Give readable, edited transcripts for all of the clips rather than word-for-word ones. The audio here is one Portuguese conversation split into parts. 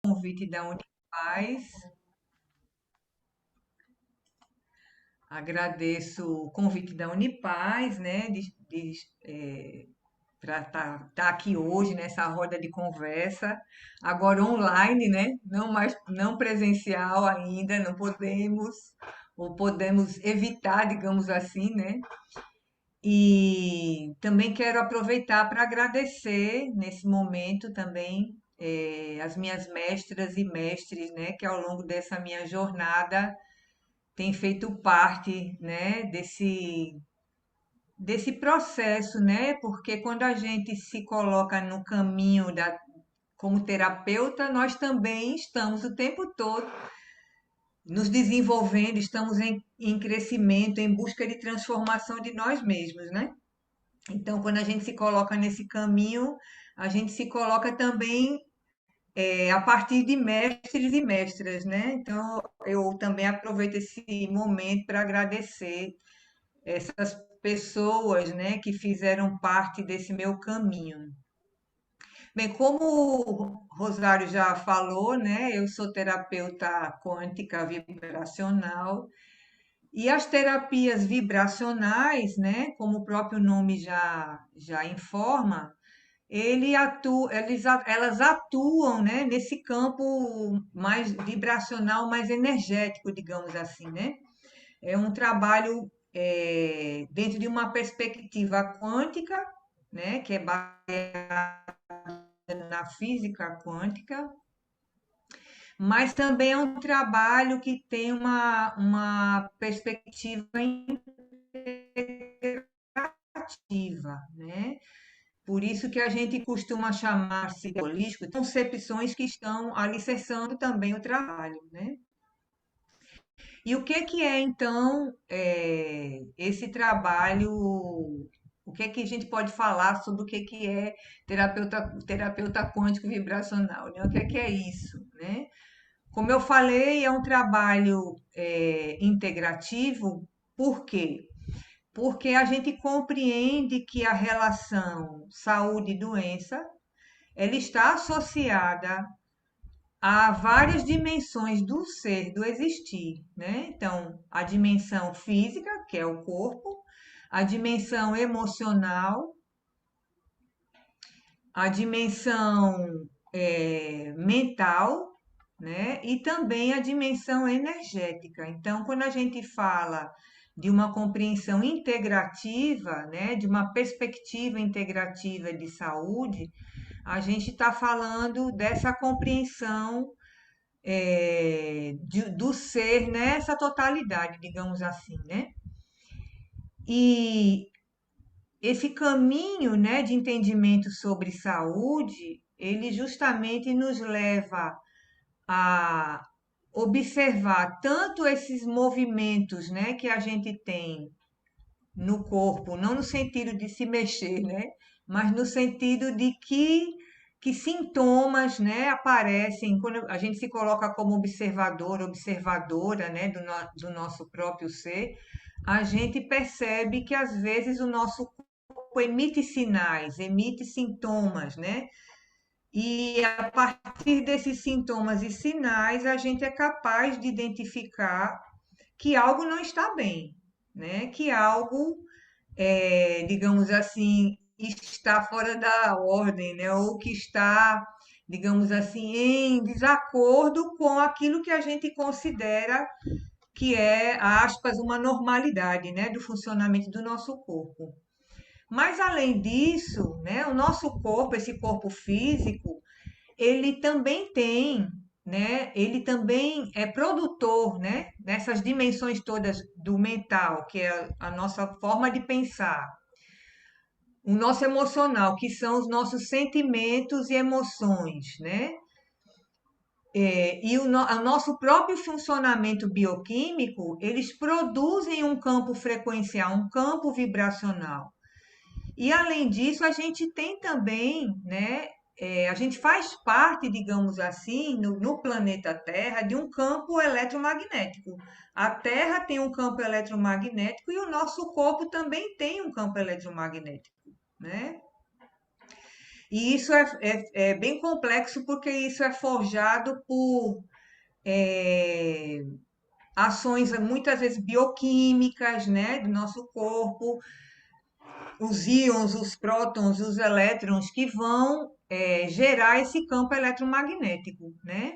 Convite da Unipaz. Agradeço o convite da Unipaz, né, para estar aqui hoje nessa roda de conversa, agora online, né, não presencial ainda, não podemos, ou podemos evitar, digamos assim, né? E também quero aproveitar para agradecer nesse momento também as minhas mestras e mestres, né, que ao longo dessa minha jornada têm feito parte, né, desse processo, né? Porque quando a gente se coloca no caminho como terapeuta, nós também estamos o tempo todo nos desenvolvendo, estamos em crescimento, em busca de transformação de nós mesmos, né? Então, quando a gente se coloca nesse caminho, a gente se coloca também a partir de mestres e mestras, né? Então, eu também aproveito esse momento para agradecer essas pessoas, né, que fizeram parte desse meu caminho. Bem, como o Rosário já falou, né, eu sou terapeuta quântica vibracional e as terapias vibracionais, né, como o próprio nome já informa, elas atuam, né, nesse campo mais vibracional, mais energético, digamos assim, né? É um trabalho dentro de uma perspectiva quântica, né, que é baseada na física quântica, mas também é um trabalho que tem uma perspectiva integrativa, né? Por isso que a gente costuma chamar-se de holístico, concepções que estão alicerçando também o trabalho, né? E o que é, então, esse trabalho? O que é que a gente pode falar sobre o que é terapeuta quântico vibracional, né? O que é isso, né? Como eu falei, é um trabalho integrativo, por quê? Porque a gente compreende que a relação saúde e doença ela está associada há várias dimensões do ser, do existir, né? Então, a dimensão física, que é o corpo, a dimensão emocional, a dimensão mental, né? E também a dimensão energética. Então, quando a gente fala de uma compreensão integrativa, né? De uma perspectiva integrativa de saúde, a gente está falando dessa compreensão do ser nessa totalidade, digamos assim, né? E esse caminho, né, de entendimento sobre saúde, ele justamente nos leva a observar tanto esses movimentos, né, que a gente tem no corpo, não no sentido de se mexer, né, mas no sentido de que sintomas, né, aparecem quando a gente se coloca como observador, observadora, né, do nosso próprio ser, a gente percebe que às vezes o nosso corpo emite sinais, emite sintomas, né? E a partir desses sintomas e sinais, a gente é capaz de identificar que algo não está bem, né? Que algo, digamos assim, está fora da ordem, né? Ou que está, digamos assim, em desacordo com aquilo que a gente considera que é, aspas, uma normalidade, né? Do funcionamento do nosso corpo. Mas além disso, né? O nosso corpo, esse corpo físico, ele também tem, né? Ele também é produtor, né? Nessas dimensões todas do mental, que é a nossa forma de pensar, o nosso emocional, que são os nossos sentimentos e emoções, né? E o nosso próprio funcionamento bioquímico, eles produzem um campo frequencial, um campo vibracional. E além disso, a gente tem também, né? A gente faz parte, digamos assim, no planeta Terra, de um campo eletromagnético. A Terra tem um campo eletromagnético e o nosso corpo também tem um campo eletromagnético, né? E isso é bem complexo porque isso é forjado por é, ações muitas vezes bioquímicas, né, do nosso corpo, os íons, os prótons, os elétrons que vão gerar esse campo eletromagnético, né?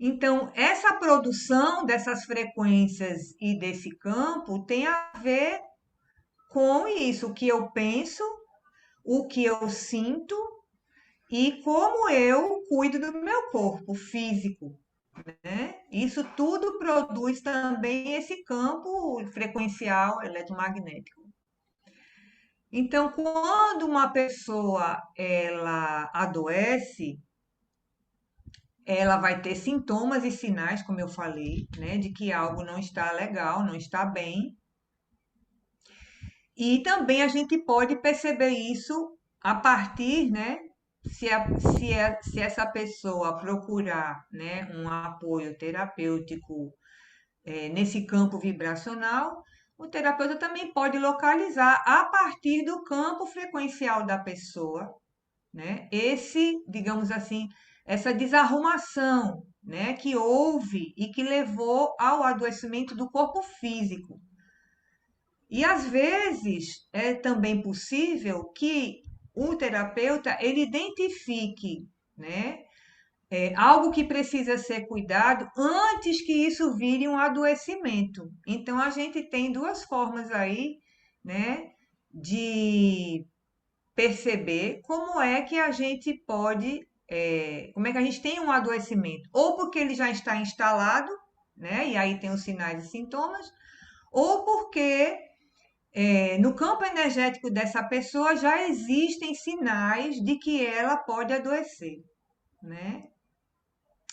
Então, essa produção dessas frequências e desse campo tem a ver com isso, o que eu penso, o que eu sinto e como eu cuido do meu corpo físico, né? Isso tudo produz também esse campo frequencial eletromagnético. Então, quando uma pessoa ela adoece, ela vai ter sintomas e sinais, como eu falei, né, de que algo não está legal, não está bem. E também a gente pode perceber isso a partir, né, se essa pessoa procurar, né, um apoio terapêutico nesse campo vibracional, o terapeuta também pode localizar a partir do campo frequencial da pessoa, né? Digamos assim, essa desarrumação, né, que houve e que levou ao adoecimento do corpo físico. E às vezes é também possível que o terapeuta ele identifique, né, algo que precisa ser cuidado antes que isso vire um adoecimento. Então a gente tem duas formas aí, né, de perceber como é que a gente pode, como é que a gente tem um adoecimento, ou porque ele já está instalado, né, e aí tem os sinais e sintomas, ou porque no campo energético dessa pessoa já existem sinais de que ela pode adoecer, né?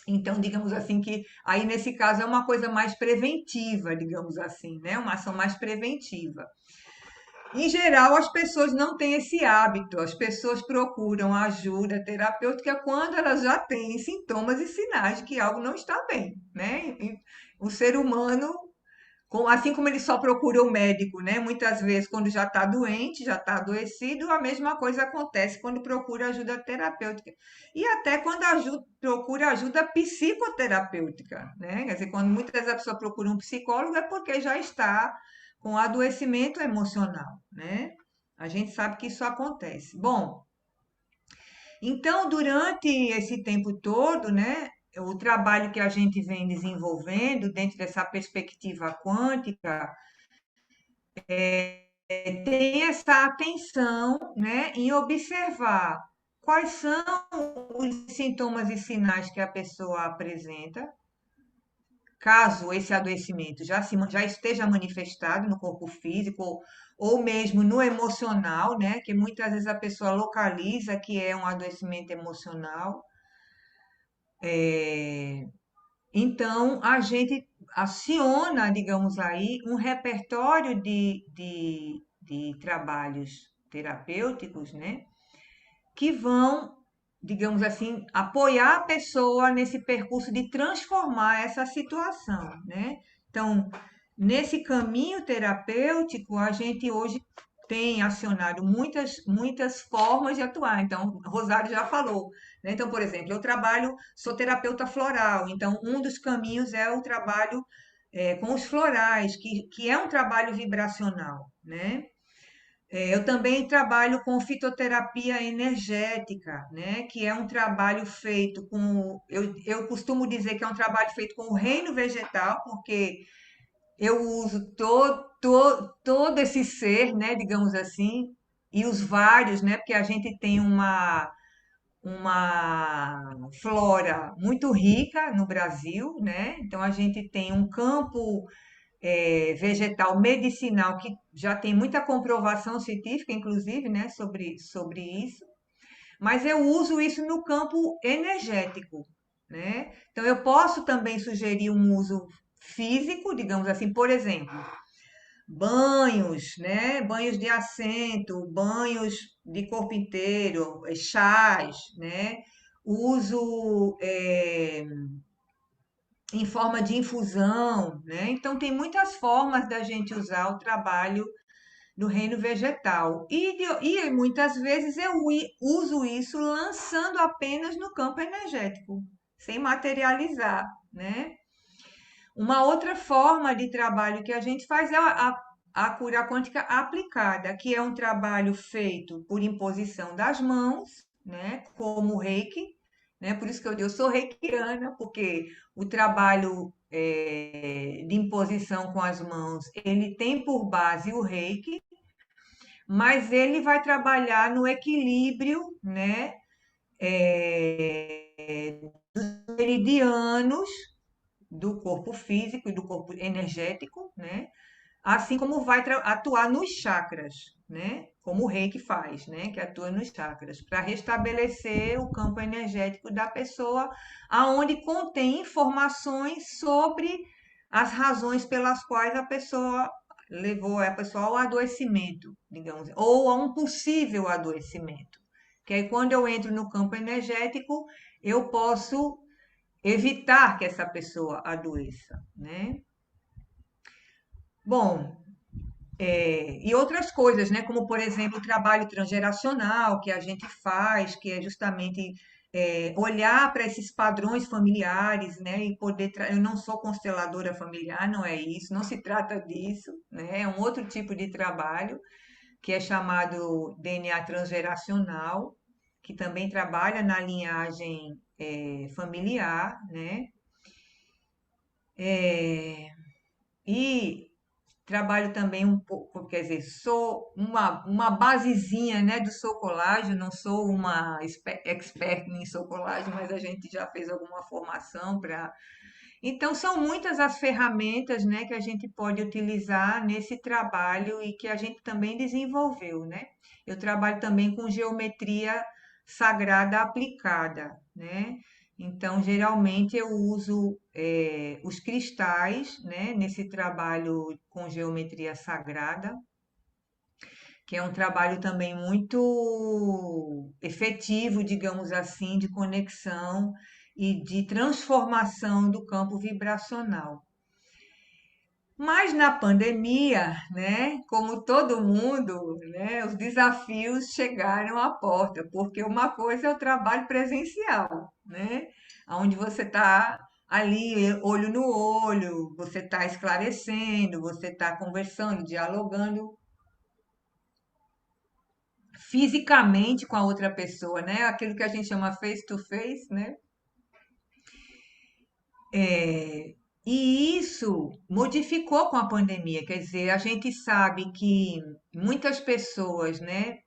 Então, digamos assim que aí nesse caso é uma coisa mais preventiva, digamos assim, né? Uma ação mais preventiva. Em geral, as pessoas não têm esse hábito, as pessoas procuram ajuda terapêutica quando elas já têm sintomas e sinais de que algo não está bem, né? E o ser humano, assim como ele só procura o médico, né? Muitas vezes, quando já está doente, já está adoecido, a mesma coisa acontece quando procura ajuda terapêutica. E até quando procura ajuda psicoterapêutica, né? Quer dizer, quando muitas vezes a pessoa procura um psicólogo é porque já está com adoecimento emocional, né? A gente sabe que isso acontece. Bom, então, durante esse tempo todo, né, o trabalho que a gente vem desenvolvendo dentro dessa perspectiva quântica tem essa atenção, né, em observar quais são os sintomas e sinais que a pessoa apresenta, caso esse adoecimento já esteja manifestado no corpo físico ou mesmo no emocional, né, que muitas vezes a pessoa localiza que é um adoecimento emocional. Então, a gente aciona, digamos aí, um repertório de trabalhos terapêuticos, né? Que vão, digamos assim, apoiar a pessoa nesse percurso de transformar essa situação, né? Então, nesse caminho terapêutico, a gente hoje tem acionado muitas formas de atuar. Então, Rosário já falou, né? Então, por exemplo, eu sou terapeuta floral, então um dos caminhos é o trabalho com os florais, que é um trabalho vibracional, né? Eu também trabalho com fitoterapia energética, né? Que é um trabalho feito com. Eu costumo dizer que é um trabalho feito com o reino vegetal, porque eu uso todo esse ser, né? Digamos assim, e os vários, né? Porque a gente tem uma flora muito rica no Brasil, né? Então a gente tem um campo vegetal medicinal que já tem muita comprovação científica, inclusive, né, sobre isso, mas eu uso isso no campo energético, né? Então eu posso também sugerir um uso físico, digamos assim, por exemplo, banhos, né? Banhos de assento, banhos de corpo inteiro, chás, né? Uso em forma de infusão, né? Então tem muitas formas da gente usar o trabalho do reino vegetal. E muitas vezes eu uso isso lançando apenas no campo energético, sem materializar, né? Uma outra forma de trabalho que a gente faz é a cura quântica aplicada, que é um trabalho feito por imposição das mãos, né, como o Reiki, né? Por isso que eu sou reikiana, porque o trabalho de imposição com as mãos, ele tem por base o Reiki, mas ele vai trabalhar no equilíbrio, né, meridianos do corpo físico e do corpo energético, né? Assim como vai atuar nos chakras, né? Como o Reiki faz, né? Que atua nos chakras, para restabelecer o campo energético da pessoa, aonde contém informações sobre as razões pelas quais a pessoa levou a pessoa ao adoecimento, digamos, ou a um possível adoecimento. Que aí, quando eu entro no campo energético, eu posso evitar que essa pessoa adoeça, né? Bom, e outras coisas, né? Como, por exemplo, o trabalho transgeracional que a gente faz, que é justamente olhar para esses padrões familiares, né? E poder. Eu não sou consteladora familiar, não é isso, não se trata disso, né? É um outro tipo de trabalho que é chamado DNA transgeracional, que também trabalha na linhagem familiar, né? E trabalho também um pouco, quer dizer, sou uma basezinha, né, do Socolagem, não sou uma expert em Socolagem, mas a gente já fez alguma formação para. Então, são muitas as ferramentas, né, que a gente pode utilizar nesse trabalho e que a gente também desenvolveu, né? Eu trabalho também com geometria sagrada aplicada, né? Então, geralmente eu uso os cristais, né, nesse trabalho com geometria sagrada, que é um trabalho também muito efetivo, digamos assim, de conexão e de transformação do campo vibracional. Mas na pandemia, né, como todo mundo, né, os desafios chegaram à porta, porque uma coisa é o trabalho presencial, né, onde você está ali, olho no olho, você está esclarecendo, você está conversando, dialogando fisicamente com a outra pessoa, né, aquilo que a gente chama face to face, né. E isso modificou com a pandemia, quer dizer, a gente sabe que muitas pessoas, né,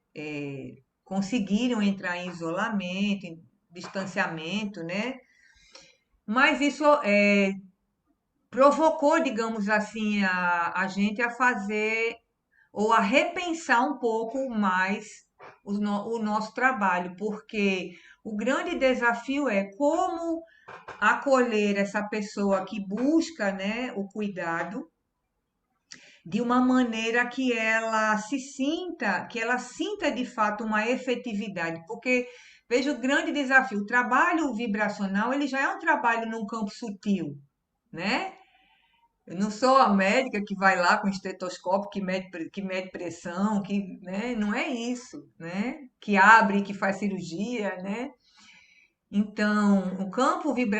conseguiram entrar em isolamento, em distanciamento, né, mas isso provocou, digamos assim, a gente a fazer ou a repensar um pouco mais o nosso trabalho, porque o grande desafio é como acolher essa pessoa que busca, né, o cuidado de uma maneira que ela sinta de fato uma efetividade, porque veja o grande desafio, o trabalho vibracional, ele já é um trabalho num campo sutil, né? Eu não sou a médica que vai lá com estetoscópio, que mede pressão, que, né? Não é isso, né? Que abre, que faz cirurgia, né? Então,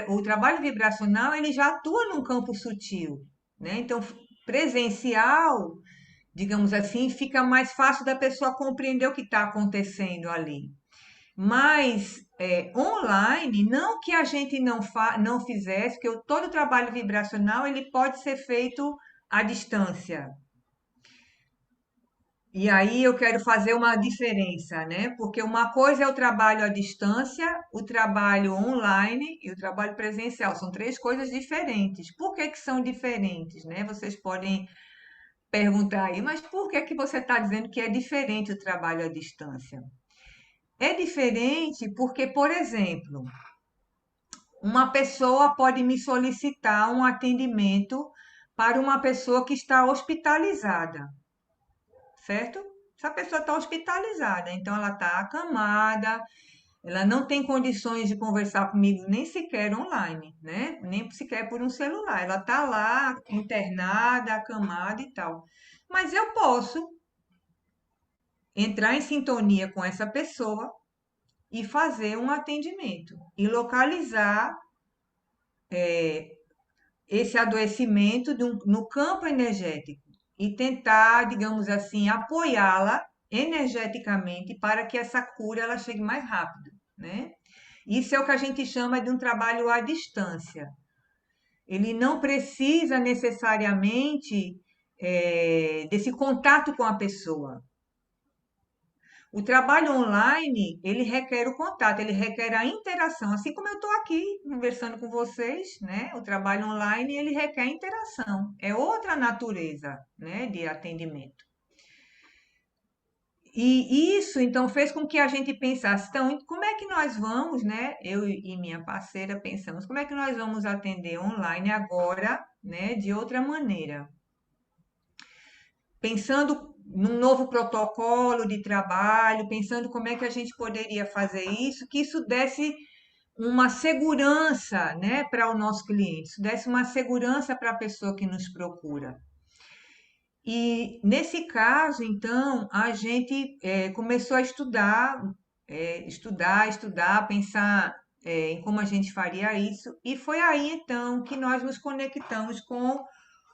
o trabalho vibracional, ele já atua num campo sutil, né? Então, presencial, digamos assim, fica mais fácil da pessoa compreender o que está acontecendo ali. Mas online, não que a gente não fizesse, porque todo o trabalho vibracional ele pode ser feito à distância. E aí eu quero fazer uma diferença, né? Porque uma coisa é o trabalho à distância, o trabalho online e o trabalho presencial. São três coisas diferentes. Por que que são diferentes, né? Vocês podem perguntar aí, mas por que que você está dizendo que é diferente o trabalho à distância? É diferente porque, por exemplo, uma pessoa pode me solicitar um atendimento para uma pessoa que está hospitalizada, certo? Essa pessoa está hospitalizada, então ela está acamada, ela não tem condições de conversar comigo nem sequer online, né? Nem sequer por um celular. Ela está lá internada, acamada e tal. Mas eu posso. entrar em sintonia com essa pessoa e fazer um atendimento e localizar esse adoecimento no campo energético e tentar, digamos assim, apoiá-la energeticamente para que essa cura ela chegue mais rápido, né? Isso é o que a gente chama de um trabalho à distância. Ele não precisa necessariamente desse contato com a pessoa. O trabalho online, ele requer o contato, ele requer a interação. Assim como eu estou aqui conversando com vocês, né? O trabalho online, ele requer interação. É outra natureza, né, de atendimento. E isso, então, fez com que a gente pensasse, então, como é que nós vamos, né? Eu e minha parceira pensamos, como é que nós vamos atender online agora, né, de outra maneira? Pensando num novo protocolo de trabalho, pensando como é que a gente poderia fazer isso, que isso desse uma segurança, né, para o nosso cliente, isso desse uma segurança para a pessoa que nos procura. E nesse caso, então, a gente começou a estudar, pensar em como a gente faria isso, e foi aí então que nós nos conectamos com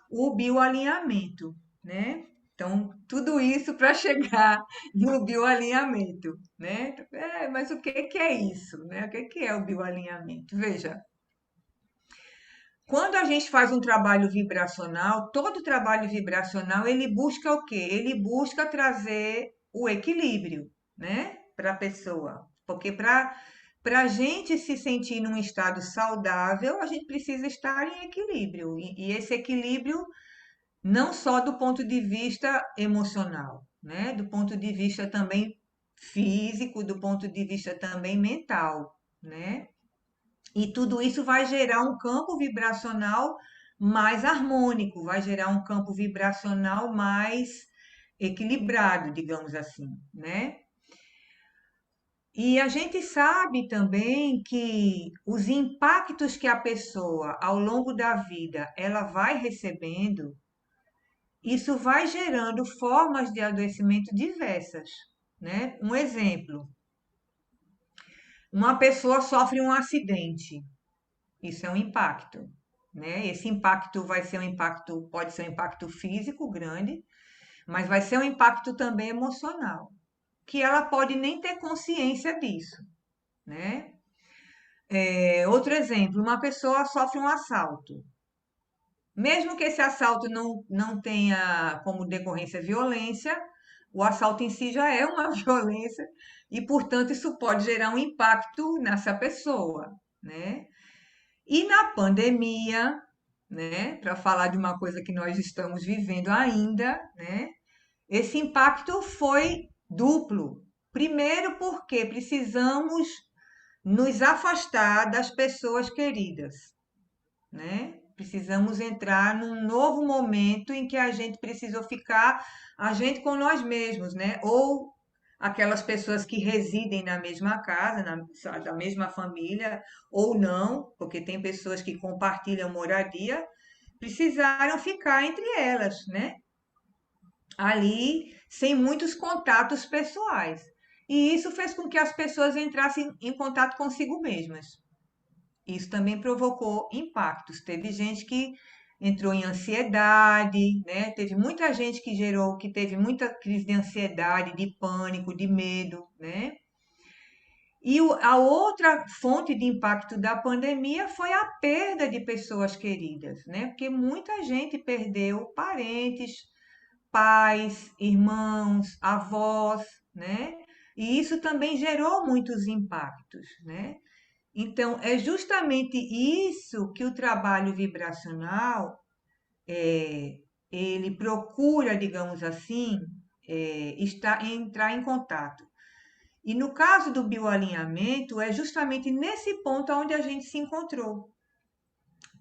o bioalinhamento, né? Então, tudo isso para chegar no bioalinhamento, né? Mas o que que é isso, né? O que que é o bioalinhamento? Veja, quando a gente faz um trabalho vibracional, todo trabalho vibracional, ele busca o quê? Ele busca trazer o equilíbrio, né? Para a pessoa. Porque para a gente se sentir num estado saudável, a gente precisa estar em equilíbrio. E esse equilíbrio não só do ponto de vista emocional, né? Do ponto de vista também físico, do ponto de vista também mental, né? E tudo isso vai gerar um campo vibracional mais harmônico, vai gerar um campo vibracional mais equilibrado, digamos assim, né? E a gente sabe também que os impactos que a pessoa ao longo da vida ela vai recebendo, isso vai gerando formas de adoecimento diversas, né? Um exemplo, uma pessoa sofre um acidente, isso é um impacto, né? Esse impacto vai ser um impacto, pode ser um impacto físico grande, mas vai ser um impacto também emocional, que ela pode nem ter consciência disso, né? Outro exemplo, uma pessoa sofre um assalto. Mesmo que esse assalto não tenha como decorrência violência, o assalto em si já é uma violência e, portanto, isso pode gerar um impacto nessa pessoa, né? E na pandemia, né, para falar de uma coisa que nós estamos vivendo ainda, né, esse impacto foi duplo. Primeiro, porque precisamos nos afastar das pessoas queridas, né? Precisamos entrar num novo momento em que a gente precisou ficar a gente com nós mesmos, né? Ou aquelas pessoas que residem na mesma casa, da mesma família, ou não, porque tem pessoas que compartilham moradia, precisaram ficar entre elas, né? Ali, sem muitos contatos pessoais. E isso fez com que as pessoas entrassem em contato consigo mesmas. Isso também provocou impactos. Teve gente que entrou em ansiedade, né? Teve muita gente que teve muita crise de ansiedade, de pânico, de medo, né? E a outra fonte de impacto da pandemia foi a perda de pessoas queridas, né? Porque muita gente perdeu parentes, pais, irmãos, avós, né? E isso também gerou muitos impactos, né? Então, é justamente isso que o trabalho vibracional, ele procura, digamos assim, entrar em contato. E no caso do bioalinhamento, é justamente nesse ponto onde a gente se encontrou.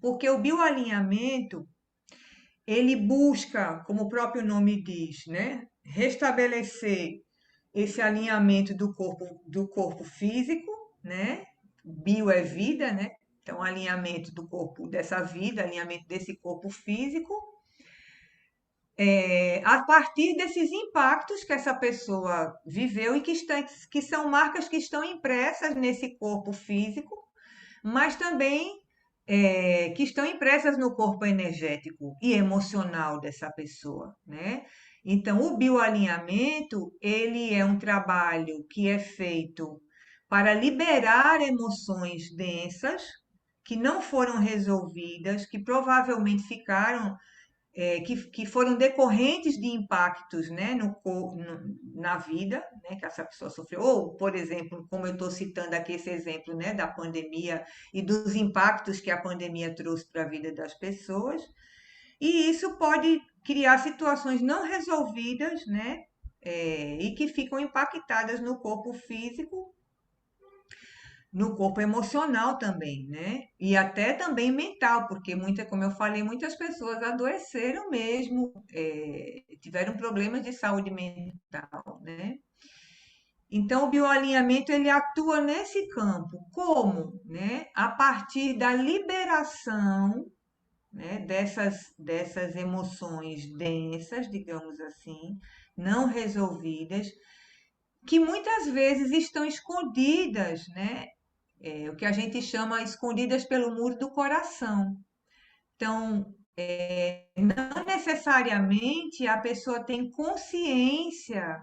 Porque o bioalinhamento, ele busca, como o próprio nome diz, né, restabelecer esse alinhamento do corpo físico, né? Bio é vida, né? Então, alinhamento do corpo dessa vida, alinhamento desse corpo físico, a partir desses impactos que essa pessoa viveu e que são marcas que estão impressas nesse corpo físico, mas também que estão impressas no corpo energético e emocional dessa pessoa, né? Então, o bioalinhamento, ele é um trabalho que é feito para liberar emoções densas que não foram resolvidas, que provavelmente ficaram que foram decorrentes de impactos, né, na vida, né, que essa pessoa sofreu. Ou, por exemplo, como eu estou citando aqui esse exemplo, né, da pandemia e dos impactos que a pandemia trouxe para a vida das pessoas. E isso pode criar situações não resolvidas, né, e que ficam impactadas no corpo físico, no corpo emocional também, né? E até também mental, porque como eu falei, muitas pessoas adoeceram mesmo, tiveram problemas de saúde mental, né? Então, o bioalinhamento ele atua nesse campo, como, né? A partir da liberação, né? Dessas emoções densas, digamos assim, não resolvidas, que muitas vezes estão escondidas, né? O que a gente chama escondidas pelo muro do coração. Então, não necessariamente a pessoa tem consciência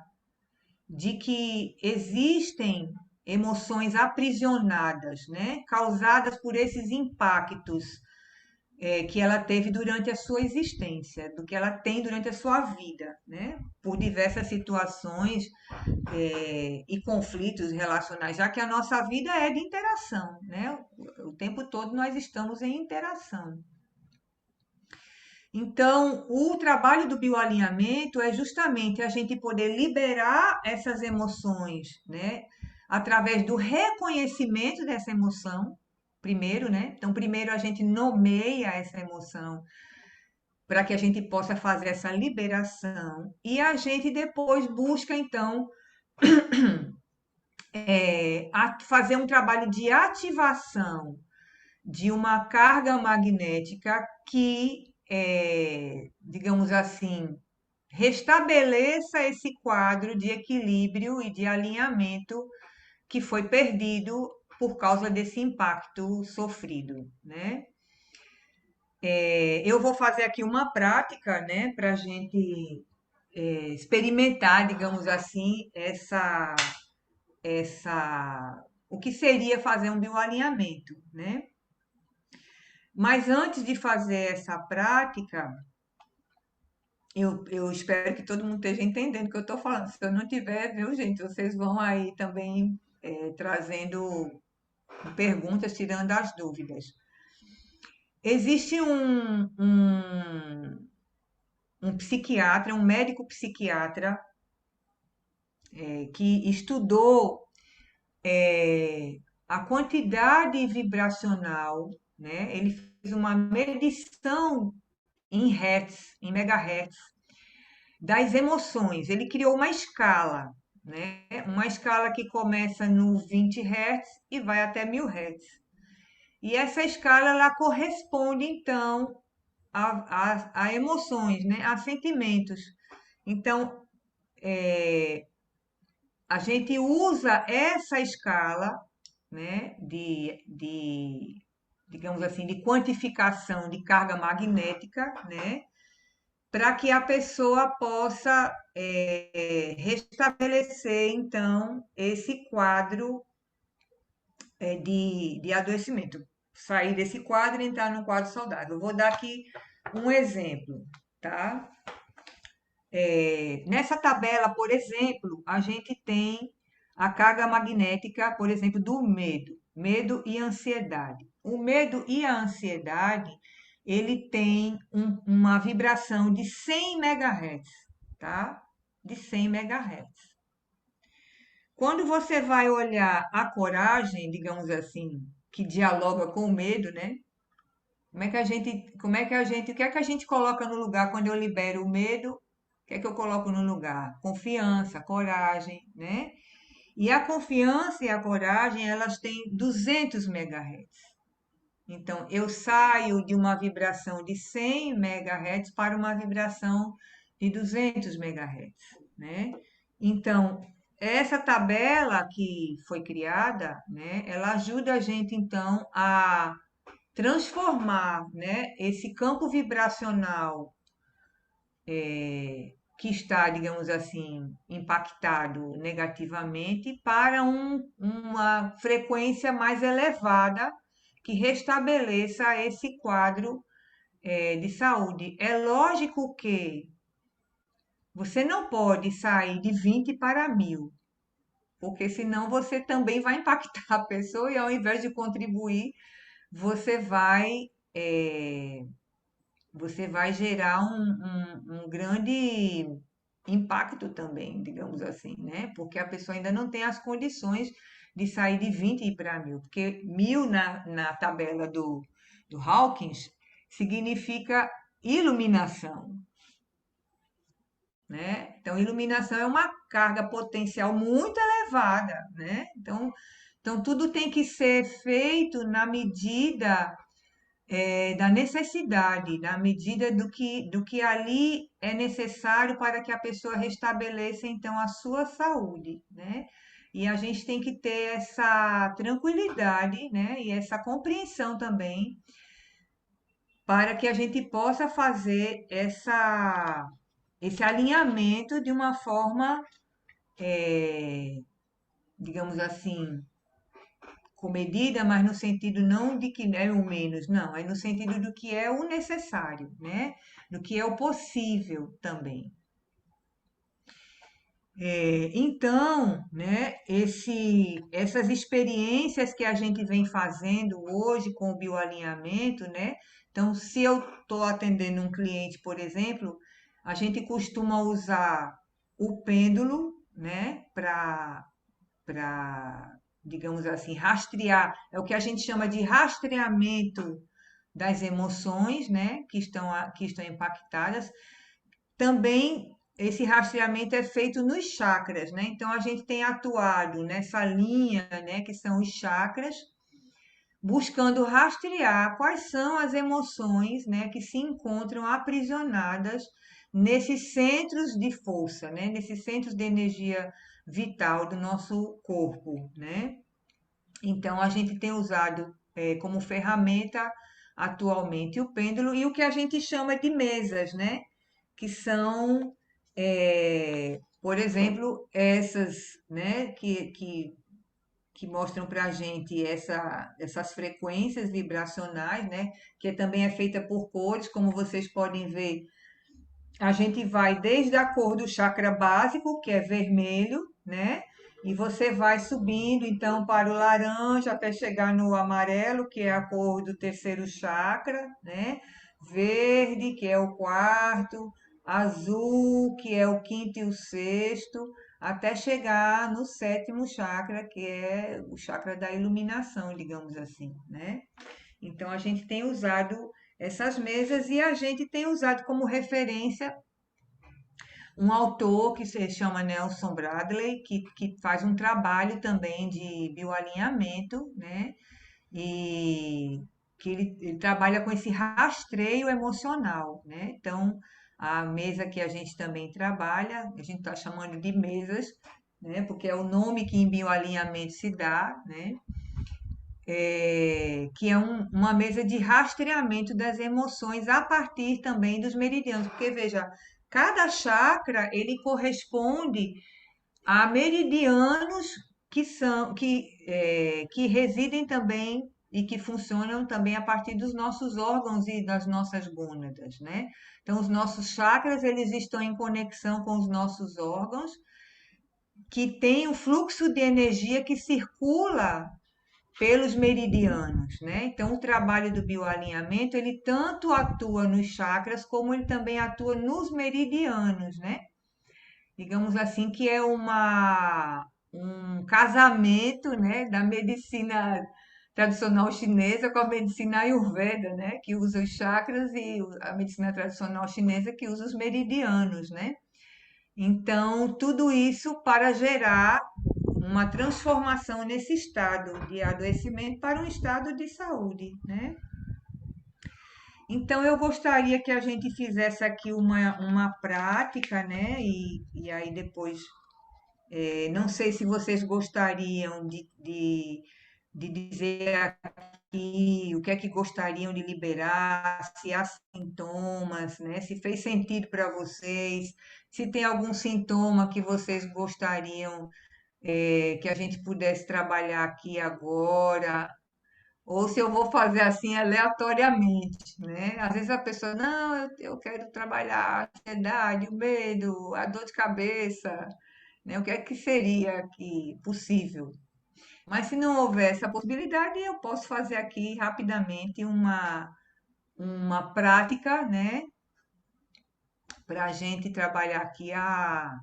de que existem emoções aprisionadas, né, causadas por esses impactos que ela teve durante a sua existência, do que ela tem durante a sua vida, né, por diversas situações e conflitos relacionais, já que a nossa vida é de interação, né? O tempo todo nós estamos em interação. Então, o trabalho do bioalinhamento é justamente a gente poder liberar essas emoções, né? Através do reconhecimento dessa emoção, primeiro, né? Então, primeiro a gente nomeia essa emoção para que a gente possa fazer essa liberação e a gente depois busca, então, fazer um trabalho de ativação de uma carga magnética que, digamos assim, restabeleça esse quadro de equilíbrio e de alinhamento que foi perdido por causa desse impacto sofrido, né? Eu vou fazer aqui uma prática, né, para a gente experimentar, digamos assim, o que seria fazer um bioalinhamento, né? Mas antes de fazer essa prática, eu espero que todo mundo esteja entendendo o que eu estou falando. Se eu não tiver, viu, gente, vocês vão aí também trazendo perguntas, tirando as dúvidas. Existe um psiquiatra, um médico psiquiatra, que estudou a quantidade vibracional, né? Ele fez uma medição em hertz, em megahertz, das emoções. Ele criou uma escala, né? Uma escala que começa no 20 Hz e vai até 1000 Hz. E essa escala ela corresponde então a emoções, né? A sentimentos. Então, a gente usa essa escala, né? Digamos assim, de quantificação de carga magnética, né? Para que a pessoa possa restabelecer, então, esse quadro de adoecimento. Sair desse quadro e entrar num quadro saudável. Eu vou dar aqui um exemplo, tá? Nessa tabela, por exemplo, a gente tem a carga magnética, por exemplo, do medo e ansiedade. O medo e a ansiedade, ele tem uma vibração de 100 MHz, tá? De 100 MHz. Quando você vai olhar a coragem, digamos assim, que dialoga com o medo, né? O que é que a gente coloca no lugar quando eu libero o medo? O que é que eu coloco no lugar? Confiança, coragem, né? E a confiança e a coragem, elas têm 200 MHz. Então, eu saio de uma vibração de 100 MHz para uma vibração e 200 megahertz, né? Então, essa tabela que foi criada, né, ela ajuda a gente, então, a transformar, né, esse campo vibracional que está, digamos assim, impactado negativamente para uma frequência mais elevada que restabeleça esse quadro de saúde. É lógico que você não pode sair de 20 para 1000, porque senão você também vai impactar a pessoa e ao invés de contribuir, você vai, é, você vai gerar um grande impacto também, digamos assim, né? Porque a pessoa ainda não tem as condições de sair de 20 para 1000, porque 1000 na tabela do Hawkins significa iluminação, né? Então, iluminação é uma carga potencial muito elevada, né? Então tudo tem que ser feito na medida da necessidade, na medida do que ali é necessário para que a pessoa restabeleça, então, a sua saúde, né? E a gente tem que ter essa tranquilidade, né? E essa compreensão também, para que a gente possa fazer esse alinhamento de uma forma, digamos assim, comedida, mas no sentido não de que é o menos, não, é no sentido do que é o necessário, né? Do que é o possível também. Então, né, essas experiências que a gente vem fazendo hoje com o bioalinhamento, né? Então, se eu estou atendendo um cliente, por exemplo, a gente costuma usar o pêndulo, né, para, digamos assim, rastrear, é o que a gente chama de rastreamento das emoções, né, que estão impactadas. Também esse rastreamento é feito nos chakras, né? Então a gente tem atuado nessa linha, né, que são os chakras, buscando rastrear quais são as emoções, né, que se encontram aprisionadas nesses centros de força, né, nesses centros de energia vital do nosso corpo, né? Então a gente tem usado como ferramenta atualmente o pêndulo e o que a gente chama de mesas, né? Que são, por exemplo, essas, né, que mostram para a gente essas frequências vibracionais, né, que também é feita por cores, como vocês podem ver. A gente vai desde a cor do chakra básico, que é vermelho, né, e você vai subindo então para o laranja até chegar no amarelo, que é a cor do terceiro chakra, né, verde, que é o quarto, azul, que é o quinto e o sexto, até chegar no sétimo chakra, que é o chakra da iluminação, digamos assim, né? Então a gente tem usado essas mesas e a gente tem usado como referência um autor que se chama Nelson Bradley, que faz um trabalho também de bioalinhamento, né? E que ele trabalha com esse rastreio emocional, né? Então, a mesa que a gente também trabalha, a gente está chamando de mesas, né? Porque é o nome que em bioalinhamento se dá, né? Que é uma mesa de rastreamento das emoções a partir também dos meridianos, porque veja, cada chakra ele corresponde a meridianos que residem também e que funcionam também a partir dos nossos órgãos e das nossas gônadas, né? Então, os nossos chakras, eles estão em conexão com os nossos órgãos, que tem o fluxo de energia que circula pelos meridianos, né? Então, o trabalho do bioalinhamento, ele tanto atua nos chakras, como ele também atua nos meridianos, né? Digamos assim, que é um casamento, né, da medicina tradicional chinesa com a medicina Ayurveda, né, que usa os chakras, e a medicina tradicional chinesa que usa os meridianos, né? Então, tudo isso para gerar uma transformação nesse estado de adoecimento para um estado de saúde, né? Então, eu gostaria que a gente fizesse aqui uma prática, né? E aí depois, não sei se vocês gostariam de dizer aqui o que é que gostariam de liberar, se há sintomas, né? Se fez sentido para vocês, se tem algum sintoma que vocês gostariam, que a gente pudesse trabalhar aqui agora, ou se eu vou fazer assim aleatoriamente, né? Às vezes a pessoa, não, eu quero trabalhar a ansiedade, o medo, a dor de cabeça, né? O que é que seria aqui possível? Mas se não houver essa possibilidade, eu posso fazer aqui rapidamente uma prática, né? Para a gente trabalhar aqui a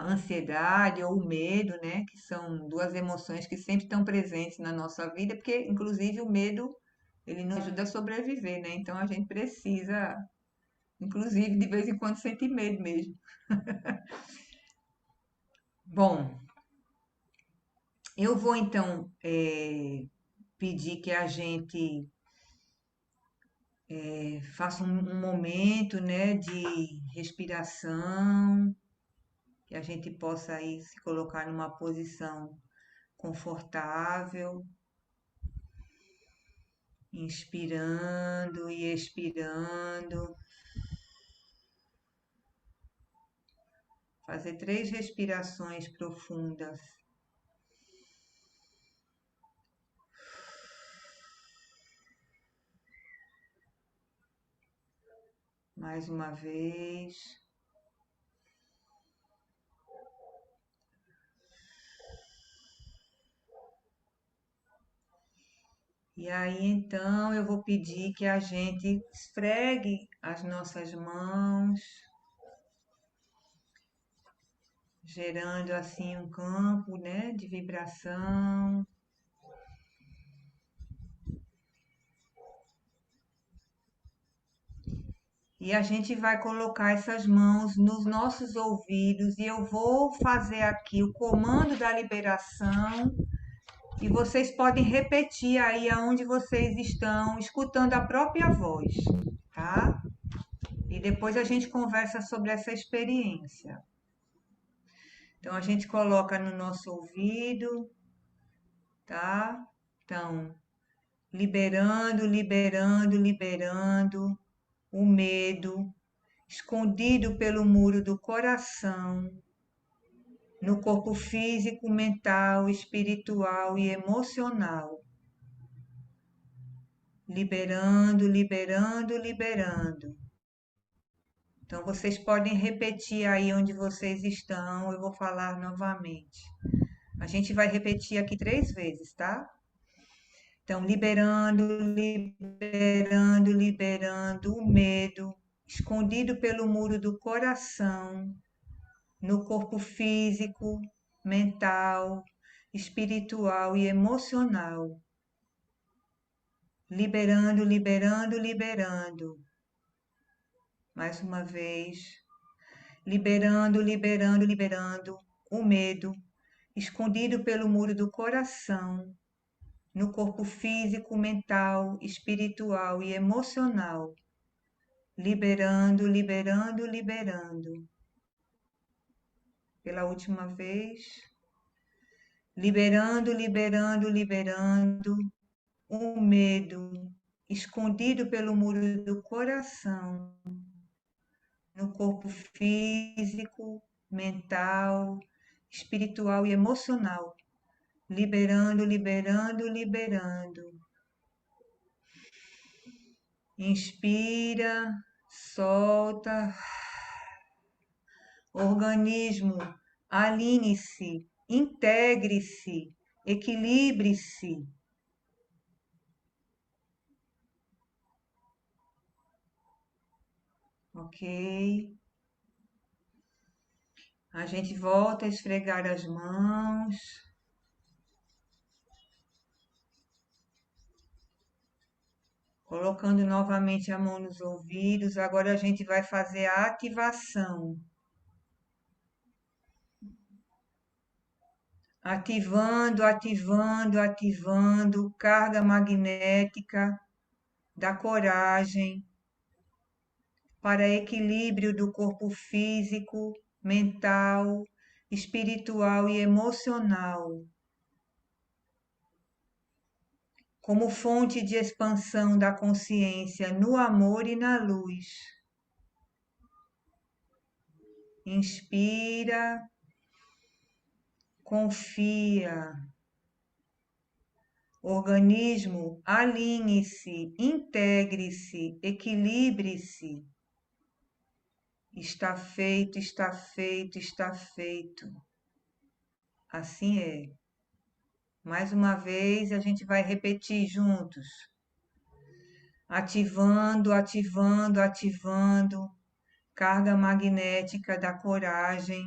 ansiedade ou o medo, né? Que são duas emoções que sempre estão presentes na nossa vida, porque inclusive o medo ele nos ajuda a sobreviver, né? Então a gente precisa, inclusive, de vez em quando sentir medo mesmo. Bom, eu vou então pedir que a gente faça um momento, né, de respiração, que a gente possa aí se colocar numa posição confortável, inspirando e expirando. Fazer 3 respirações profundas. Mais uma vez. E aí então eu vou pedir que a gente esfregue as nossas mãos, gerando assim um campo, né, de vibração. E a gente vai colocar essas mãos nos nossos ouvidos e eu vou fazer aqui o comando da liberação e vocês podem repetir aí aonde vocês estão, escutando a própria voz, tá? E depois a gente conversa sobre essa experiência. Então a gente coloca no nosso ouvido, tá? Então, liberando, liberando, liberando o medo, escondido pelo muro do coração, no corpo físico, mental, espiritual e emocional. Liberando, liberando, liberando. Então, vocês podem repetir aí onde vocês estão, eu vou falar novamente. A gente vai repetir aqui 3 vezes, tá? Então, liberando, liberando, liberando o medo, escondido pelo muro do coração, no corpo físico, mental, espiritual e emocional. Liberando, liberando, liberando. Mais uma vez. Liberando, liberando, liberando o medo, escondido pelo muro do coração, no corpo físico, mental, espiritual e emocional. Liberando, liberando, liberando. Pela última vez. Liberando, liberando, liberando o medo, escondido pelo muro do coração, no corpo físico, mental, espiritual e emocional. Liberando, liberando, liberando. Inspira, solta. Organismo, alinhe-se, integre-se, equilibre-se. Ok? A gente volta a esfregar as mãos. Colocando novamente a mão nos ouvidos. Agora a gente vai fazer a ativação. Ativando, ativando, ativando carga magnética da coragem, para equilíbrio do corpo físico, mental, espiritual e emocional, como fonte de expansão da consciência no amor e na luz. Inspira, confia. Organismo, alinhe-se, integre-se, equilibre-se. Está feito, está feito, está feito. Assim é. Mais uma vez, a gente vai repetir juntos. Ativando, ativando, ativando. Carga magnética da coragem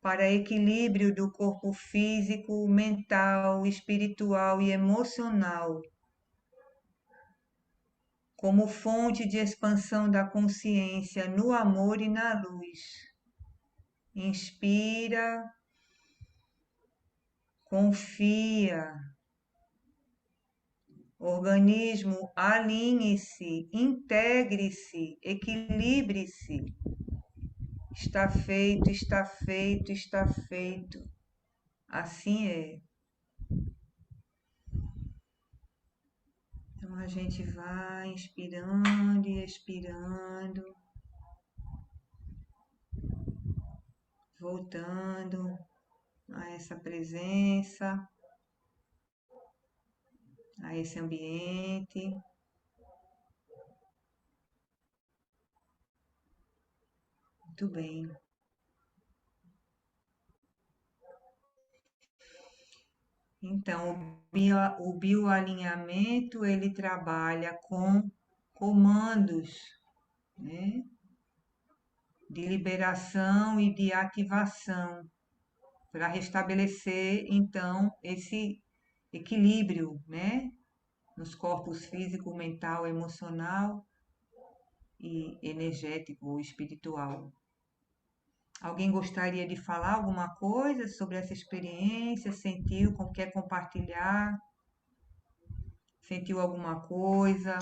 para equilíbrio do corpo físico, mental, espiritual e emocional, como fonte de expansão da consciência no amor e na luz. Inspira, confia. Organismo, alinhe-se, integre-se, equilibre-se. Está feito, está feito, está feito. Assim é. Então a gente vai inspirando e expirando, voltando a essa presença, a esse ambiente. Muito bem. Então, o bioalinhamento, ele trabalha com comandos, né, de liberação e de ativação, para restabelecer, então, esse equilíbrio, né, nos corpos físico, mental, emocional e energético ou espiritual. Alguém gostaria de falar alguma coisa sobre essa experiência? Sentiu, quer compartilhar? Sentiu alguma coisa?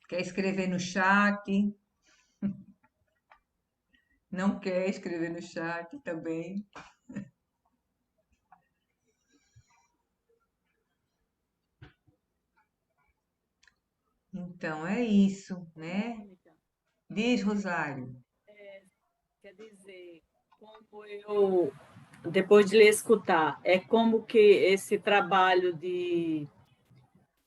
Quer escrever no chat? Não quer escrever no chat também? Então é isso, né? Mônica, Diz, Rosário. quer dizer, como eu, depois de lhe escutar, é como que esse trabalho de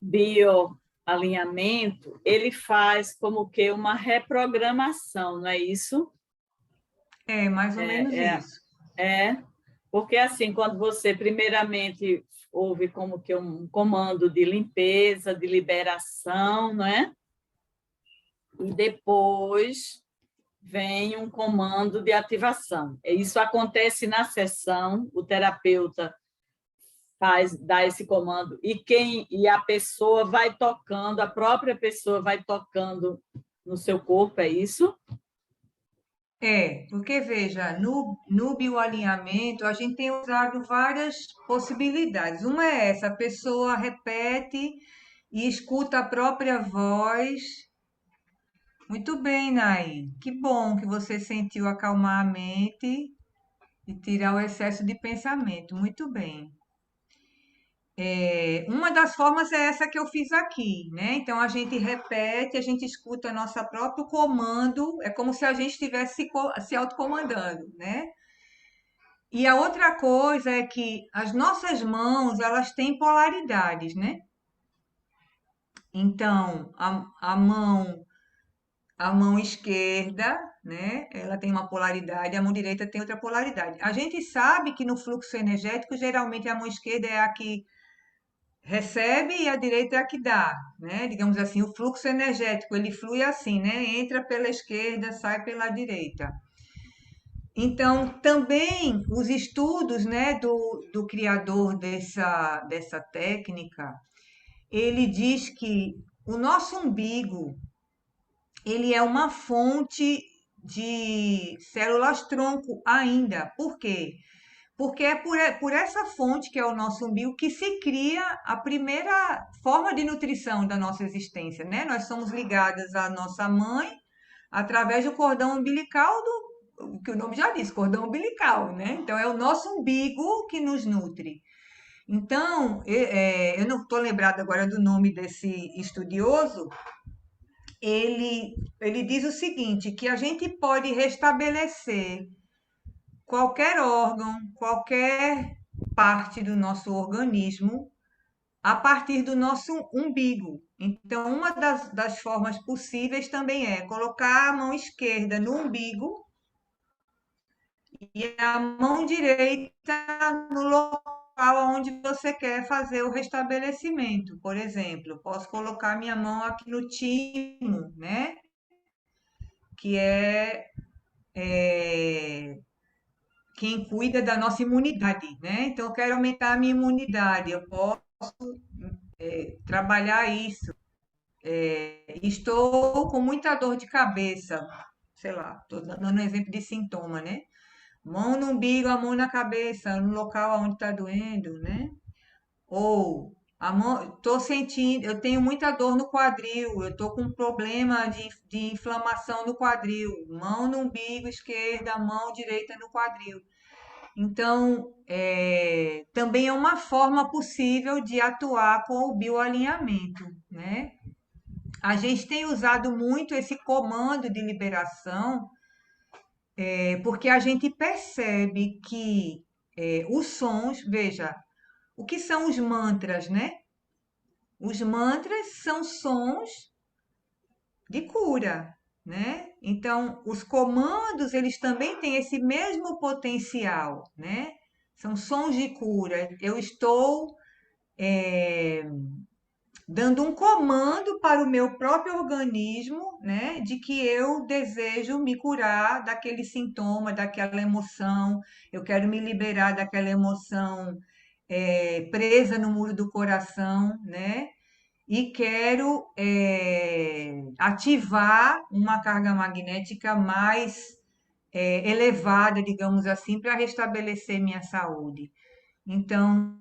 bioalinhamento, ele faz como que uma reprogramação, não é isso? É mais ou menos É, é, isso. é, porque assim, quando você primeiramente houve como que um comando de limpeza, de liberação, não é? E depois vem um comando de ativação. Isso acontece na sessão, o terapeuta dá esse comando e a pessoa vai tocando, a própria pessoa vai tocando no seu corpo, é isso? Porque veja, no bioalinhamento a gente tem usado várias possibilidades. Uma é essa, a pessoa repete e escuta a própria voz. Muito bem, Nai. Que bom que você sentiu acalmar a mente e tirar o excesso de pensamento. Muito bem. Uma das formas é essa que eu fiz aqui, né? Então a gente repete, a gente escuta nosso próprio comando, é como se a gente estivesse se autocomandando, né? E a outra coisa é que as nossas mãos, elas têm polaridades, né? Então, a mão esquerda, né? Ela tem uma polaridade, a mão direita tem outra polaridade. A gente sabe que no fluxo energético, geralmente a mão esquerda é a que recebe e a direita é a que dá, né? Digamos assim, o fluxo energético, ele flui assim, né? Entra pela esquerda, sai pela direita. Então, também os estudos, né, do criador dessa técnica, ele diz que o nosso umbigo, ele é uma fonte de células-tronco ainda. Por quê? Porque é por essa fonte, que é o nosso umbigo, que se cria a primeira forma de nutrição da nossa existência, né? Nós somos ligadas à nossa mãe através do cordão umbilical, o que o nome já diz, cordão umbilical, né? Então, é o nosso umbigo que nos nutre. Então, eu não estou lembrada agora do nome desse estudioso, ele diz o seguinte, que a gente pode restabelecer qualquer órgão, qualquer parte do nosso organismo a partir do nosso umbigo. Então, uma das formas possíveis também é colocar a mão esquerda no umbigo e a mão direita no local onde você quer fazer o restabelecimento. Por exemplo, posso colocar minha mão aqui no timo, né? Que é quem cuida da nossa imunidade, né? Então, eu quero aumentar a minha imunidade, eu posso trabalhar isso. Estou com muita dor de cabeça, sei lá, estou dando um exemplo de sintoma, né? Mão no umbigo, a mão na cabeça, no local onde está doendo, né? Ou a mão, estou sentindo, eu tenho muita dor no quadril, eu estou com um problema de inflamação no quadril, mão no umbigo esquerda, mão direita no quadril. Então, também é uma forma possível de atuar com o bioalinhamento, né? A gente tem usado muito esse comando de liberação, porque a gente percebe que os sons, veja, o que são os mantras, né? Os mantras são sons de cura, né? Então, os comandos, eles também têm esse mesmo potencial, né? São sons de cura. Eu estou dando um comando para o meu próprio organismo, né, de que eu desejo me curar daquele sintoma, daquela emoção, eu quero me liberar daquela emoção presa no muro do coração, né, e quero ativar uma carga magnética mais elevada, digamos assim, para restabelecer minha saúde. Então,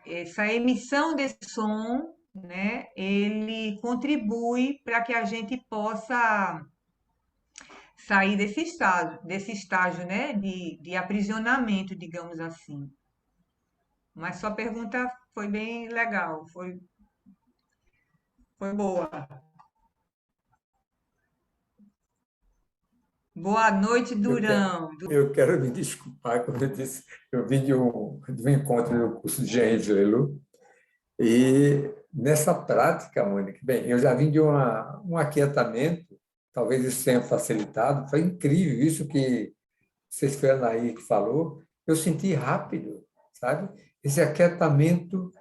essa emissão desse som, né, ele contribui para que a gente possa sair desse estágio, né, de aprisionamento, digamos assim. Mas sua pergunta foi bem legal, foi boa. Boa noite, Eu quero, Durão. eu quero me desculpar quando eu disse, eu vim de um encontro no curso de engenharia de Lelu, e nessa prática, Mônica, bem, eu já vim de um aquietamento, talvez isso tenha facilitado, foi incrível isso que vocês foi a Anaí que falou, eu senti rápido, sabe? Esse aquietamento,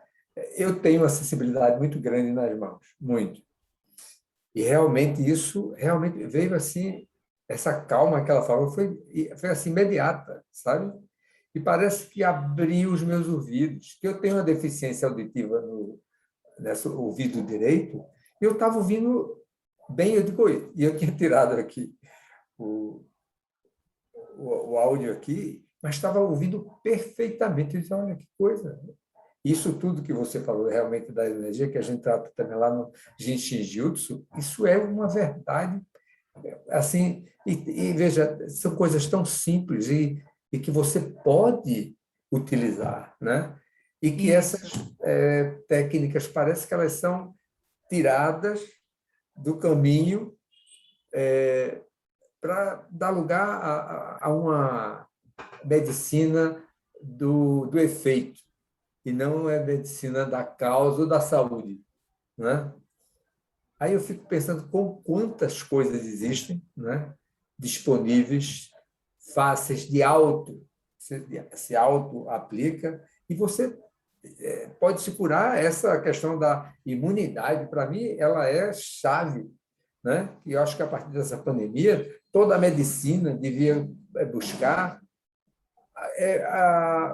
eu tenho uma sensibilidade muito grande nas mãos, muito. E realmente isso realmente veio assim, essa calma que ela falou foi assim imediata, sabe? E parece que abriu os meus ouvidos, que eu tenho uma deficiência auditiva nesse ouvido direito, e eu estava ouvindo bem, eu digo, e eu tinha tirado aqui o, o áudio aqui, mas estava ouvindo perfeitamente. Eu disse, olha que coisa. Isso tudo que você falou realmente da energia, que a gente trata também lá no Jinshin Jutsu, isso é uma verdade. Assim, e veja, são coisas tão simples e que você pode utilizar, né? E que Isso. essas técnicas parece que elas são tiradas do caminho para dar lugar a uma medicina do efeito, e não é medicina da causa ou da saúde, né? Aí eu fico pensando com quantas coisas existem, né? Disponíveis, fáceis de se auto aplica, e você pode se curar. Essa questão da imunidade, para mim, ela é chave, né? E eu acho que a partir dessa pandemia, toda a medicina devia buscar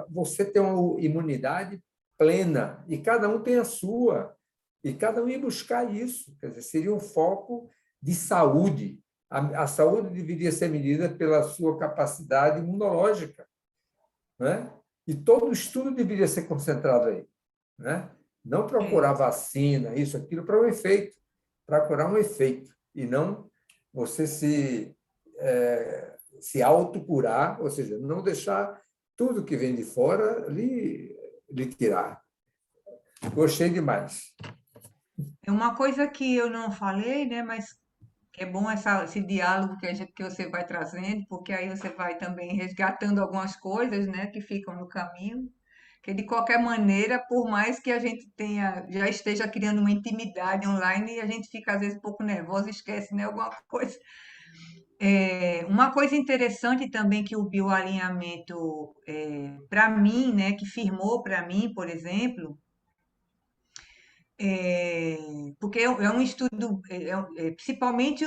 você ter uma imunidade plena, e cada um tem a sua. E cada um ia buscar isso. Quer dizer, seria um foco de saúde. A saúde deveria ser medida pela sua capacidade imunológica, né? E todo o estudo deveria ser concentrado aí, né? Não procurar É. vacina, isso, aquilo, para um efeito, procurar um efeito, e não você se autocurar, ou seja, não deixar tudo que vem de fora lhe tirar. Gostei demais. É uma coisa que eu não falei, né? Mas é bom esse diálogo que você vai trazendo, porque aí você vai também resgatando algumas coisas, né, que ficam no caminho. Que de qualquer maneira, por mais que a gente já esteja criando uma intimidade online, a gente fica às vezes um pouco nervosa, esquece, né, alguma coisa. Uma coisa interessante também que o bioalinhamento, para mim, né, que firmou para mim, por exemplo, é, porque é um estudo, principalmente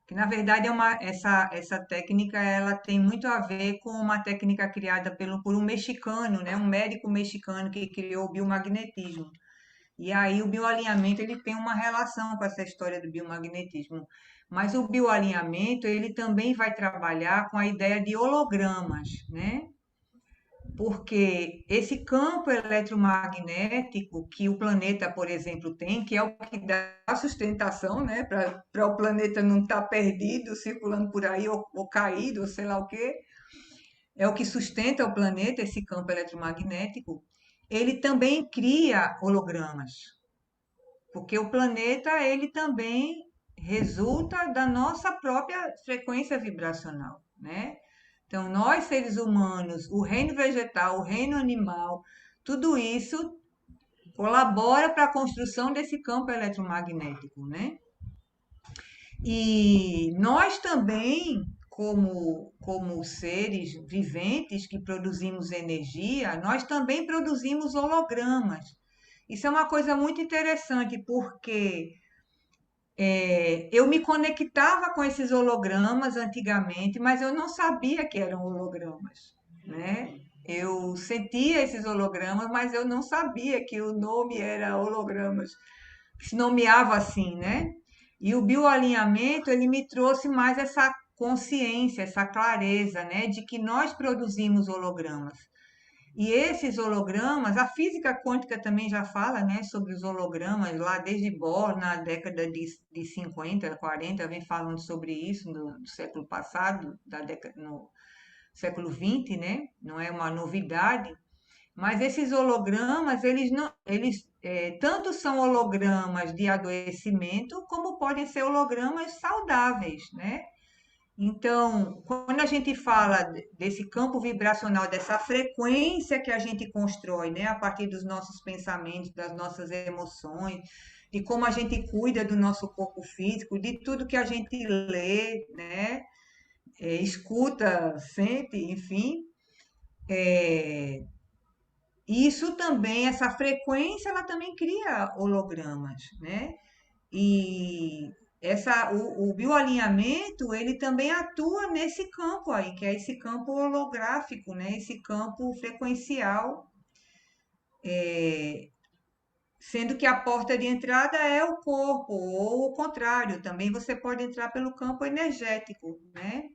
que na verdade essa técnica ela tem muito a ver com uma técnica criada por um mexicano, né, um médico mexicano que criou o biomagnetismo. E aí o bioalinhamento ele tem uma relação com essa história do biomagnetismo. Mas o bioalinhamento ele também vai trabalhar com a ideia de hologramas, né? Porque esse campo eletromagnético que o planeta, por exemplo, tem, que é o que dá sustentação, né, para o planeta não estar perdido, circulando por aí, ou caído, ou sei lá o quê, é o que sustenta o planeta, esse campo eletromagnético, ele também cria hologramas, porque o planeta, ele também resulta da nossa própria frequência vibracional, né? Então, nós, seres humanos, o reino vegetal, o reino animal, tudo isso colabora para a construção desse campo eletromagnético, né? E nós também, como seres viventes que produzimos energia, nós também produzimos hologramas. Isso é uma coisa muito interessante, porque eu me conectava com esses hologramas antigamente, mas eu não sabia que eram hologramas, né? Eu sentia esses hologramas, mas eu não sabia que o nome era hologramas, se nomeava assim, né? E o bioalinhamento, ele me trouxe mais essa consciência, essa clareza, né, de que nós produzimos hologramas. E esses hologramas, a física quântica também já fala, né, sobre os hologramas, lá desde Bohr, na década de 50, 40, vem falando sobre isso do século passado, no século 20, né? Não é uma novidade. Mas esses hologramas, eles não, tanto são hologramas de adoecimento, como podem ser hologramas saudáveis, né? Então, quando a gente fala desse campo vibracional, dessa frequência que a gente constrói, né, a partir dos nossos pensamentos, das nossas emoções, de como a gente cuida do nosso corpo físico, de tudo que a gente lê, né, escuta, sente, enfim, isso também, essa frequência, ela também cria hologramas, né? E o bioalinhamento, ele também atua nesse campo aí, que é esse campo holográfico, né? Esse campo frequencial, sendo que a porta de entrada é o corpo, ou o contrário, também você pode entrar pelo campo energético, né?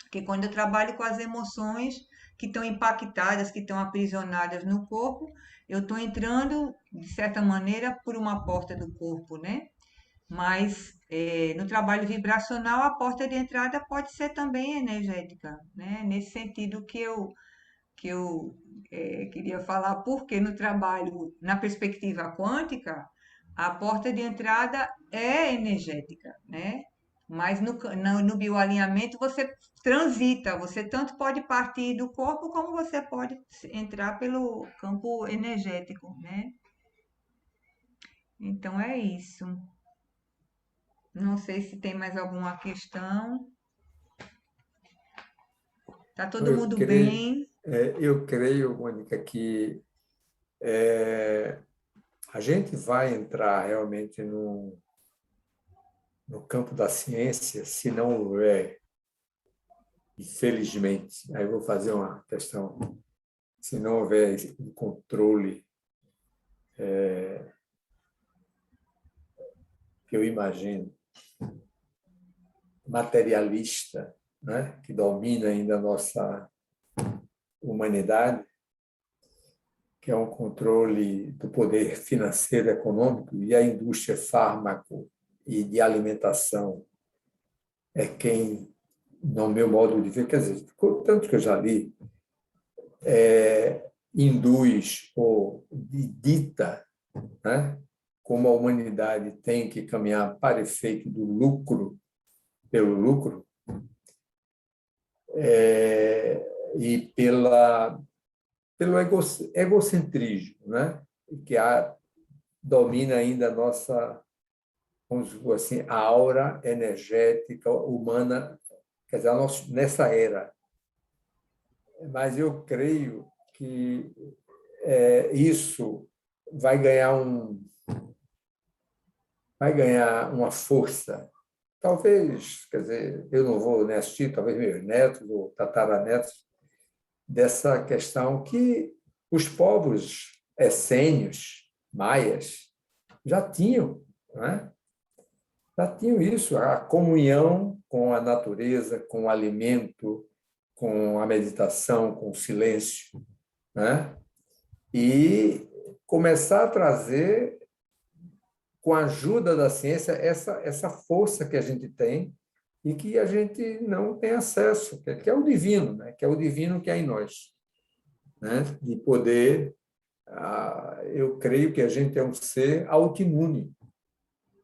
Porque quando eu trabalho com as emoções que estão impactadas, que estão aprisionadas no corpo, eu estou entrando, de certa maneira, por uma porta do corpo, né? Mas no trabalho vibracional, a porta de entrada pode ser também energética, né? Nesse sentido que eu queria falar, porque no trabalho, na perspectiva quântica, a porta de entrada é energética, né? Mas no bioalinhamento você transita, você tanto pode partir do corpo como você pode entrar pelo campo energético, né? Então é isso. Não sei se tem mais alguma questão. Tá todo Eu mundo creio, bem? eu creio, Mônica, que a gente vai entrar realmente no campo da ciência, se não houver, infelizmente, aí eu vou fazer uma questão, se não houver um controle que eu imagino, materialista, né? Que domina ainda a nossa humanidade, que é um controle do poder financeiro e econômico, e a indústria fármaco e de alimentação é quem, no meu modo de ver, quer dizer, tanto que eu já li, induz ou dita, né, como a humanidade tem que caminhar para efeito do lucro, pelo lucro, e pelo egocentrismo, né, que domina ainda a nossa, vamos dizer assim, a aura energética humana, quer dizer, nessa era. Mas eu creio que isso vai ganhar uma força. Talvez, quer dizer, eu não vou nem assistir, talvez meus netos ou tataranetos, dessa questão que os povos essênios, maias, já tinham, né? Já tinham isso, a comunhão com a natureza, com o alimento, com a meditação, com o silêncio, né? E começar a trazer, com a ajuda da ciência, essa força que a gente tem e que a gente não tem acesso, que é o divino, né? Que é o divino que é em nós, né? De poder, eu creio que a gente é um ser autoimune,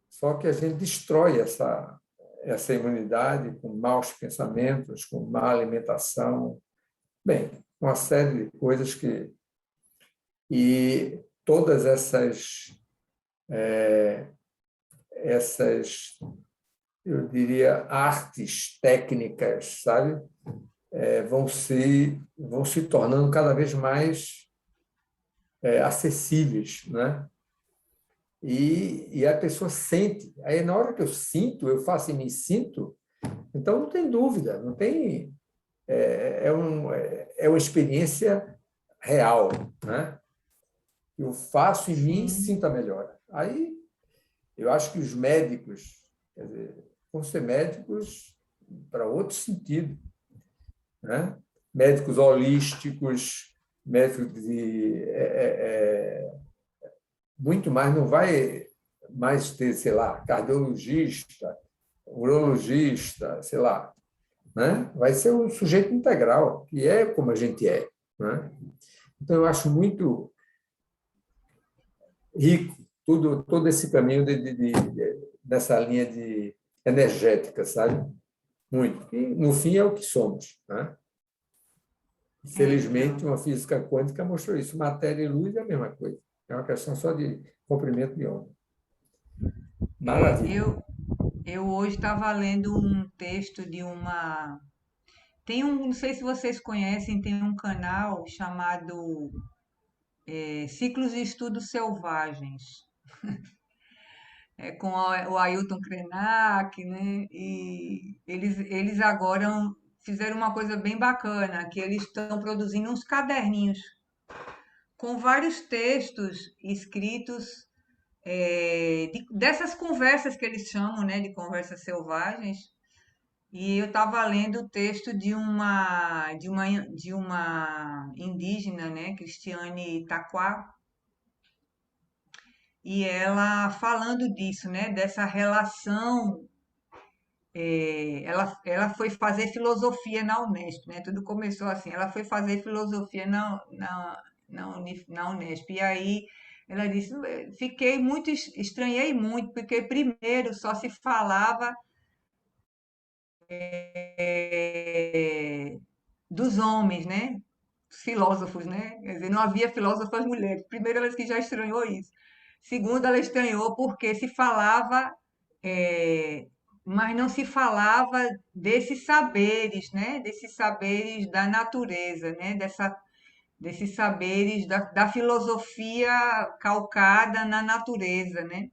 só que a gente destrói essa imunidade com maus pensamentos, com má alimentação, bem, uma série de coisas que... E todas essas, eu diria, artes técnicas, sabe, vão se tornando cada vez mais acessíveis, né? E a pessoa sente. Aí, na hora que eu sinto, eu faço e me sinto, então não tem dúvida, não tem... É uma experiência real, né? Eu faço em mim e Sim. sinto a melhora. Aí, eu acho que os médicos, quer dizer, vão ser médicos para outro sentido, né? Médicos holísticos, médicos muito mais, não vai mais ter, sei lá, cardiologista, urologista, sei lá, né? Vai ser um sujeito integral, que é como a gente é, né? Então, eu acho muito rico todo esse caminho dessa linha de energética, sabe? Muito. E, no fim, é o que somos, né? Felizmente, Então, uma física quântica mostrou isso. Matéria e luz é a mesma coisa. É uma questão só de comprimento de onda. é, Maravilha. eu hoje estava lendo um texto de uma. Não sei se vocês conhecem, tem um canal chamado Ciclos de Estudos Selvagens, com o Ailton Krenak, né? E eles agora fizeram uma coisa bem bacana, que eles estão produzindo uns caderninhos com vários textos escritos dessas conversas que eles chamam, né, de conversas selvagens. E eu estava lendo o texto de uma indígena, né, Cristiane Taquá, e ela falando disso, né, dessa relação. Ela foi fazer filosofia na Unesp, né? Tudo começou assim. Ela foi fazer filosofia na Unesp. E aí ela disse: fiquei muito, estranhei muito, porque primeiro só se falava dos homens, né? Os filósofos, né? Quer dizer, não havia filósofas mulheres. Primeiro, ela disse que já estranhou isso. Segundo, ela estranhou porque se falava, é, mas não se falava desses saberes, né? Desses saberes da natureza, né? Desses saberes da filosofia calcada na natureza, né?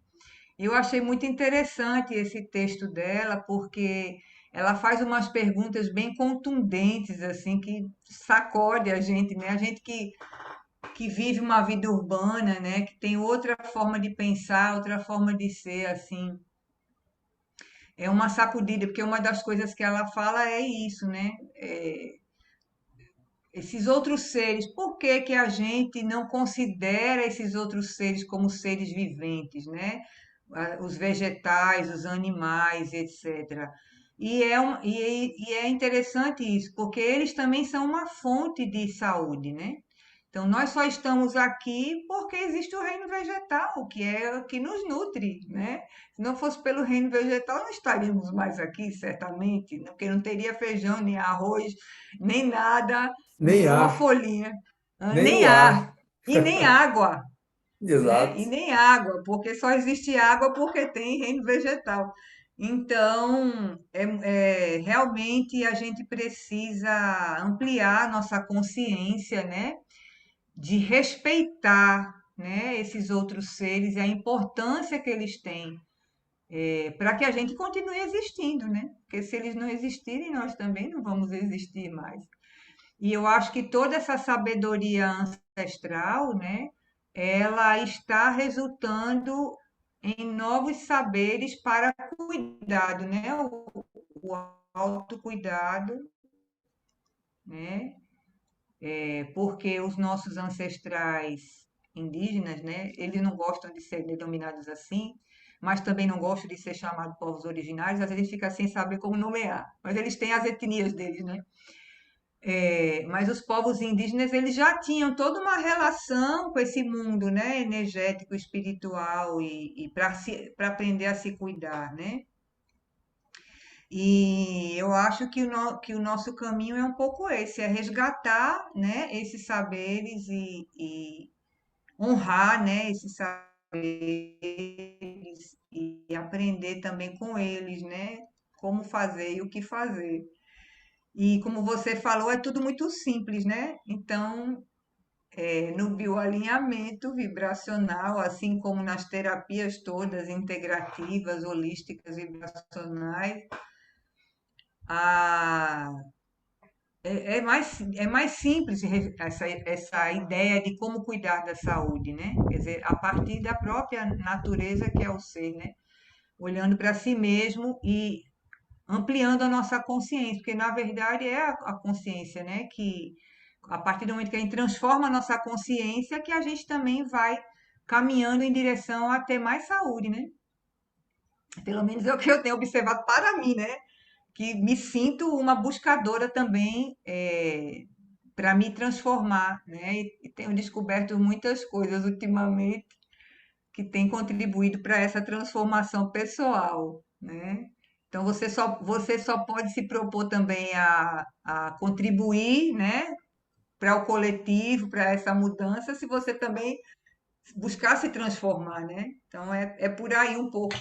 Eu achei muito interessante esse texto dela, porque ela faz umas perguntas bem contundentes, assim, que sacode a gente, né? A gente que que vive uma vida urbana, né? Que tem outra forma de pensar, outra forma de ser, assim. É uma sacudida, porque uma das coisas que ela fala é isso, né? Esses outros seres, por que que a gente não considera esses outros seres como seres viventes, né? Os vegetais, os animais, etc. E é interessante isso, porque eles também são uma fonte de saúde, né? Então, nós só estamos aqui porque existe o reino vegetal, que é o que nos nutre, né? Se não fosse pelo reino vegetal, não estaríamos mais aqui, certamente, né? Porque não teria feijão, nem arroz, nem nada, Nem nenhuma ar, folhinha, nem nem o ar ar. e nem água, né? Exato. E nem água, porque só existe água porque tem reino vegetal. Então, realmente a gente precisa ampliar nossa consciência, né? De respeitar, né, esses outros seres e a importância que eles têm, para que a gente continue existindo, né? Porque se eles não existirem, nós também não vamos existir mais. E eu acho que toda essa sabedoria ancestral, né, ela está resultando em novos saberes para cuidado, né? O autocuidado, né? Porque os nossos ancestrais indígenas, né, eles não gostam de ser denominados assim, mas também não gostam de ser chamados povos originários, às vezes fica sem saber como nomear, mas eles têm as etnias deles, né? Mas os povos indígenas, eles já tinham toda uma relação com esse mundo, né, energético, espiritual e para aprender a se cuidar, né? E eu acho que o nosso caminho é um pouco esse, é resgatar, né, esses saberes e honrar, né, esses saberes e aprender também com eles, né, como fazer e o que fazer. E como você falou, é tudo muito simples, né? Então, no bioalinhamento vibracional, assim como nas terapias todas integrativas, holísticas, vibracionais, a é mais simples essa ideia de como cuidar da saúde, né? Quer dizer, a partir da própria natureza que é o ser, né? Olhando para si mesmo e ampliando a nossa consciência, porque na verdade é a consciência, né? Que a partir do momento que a gente transforma a nossa consciência, que a gente também vai caminhando em direção a ter mais saúde, né? Pelo menos é o que eu tenho observado para mim, né? Que me sinto uma buscadora também para me transformar, né? E tenho descoberto muitas coisas ultimamente que têm contribuído para essa transformação pessoal, né? Então você só pode se propor também a contribuir, né? Para o coletivo, para essa mudança, se você também buscar se transformar, né? Então é por aí um pouco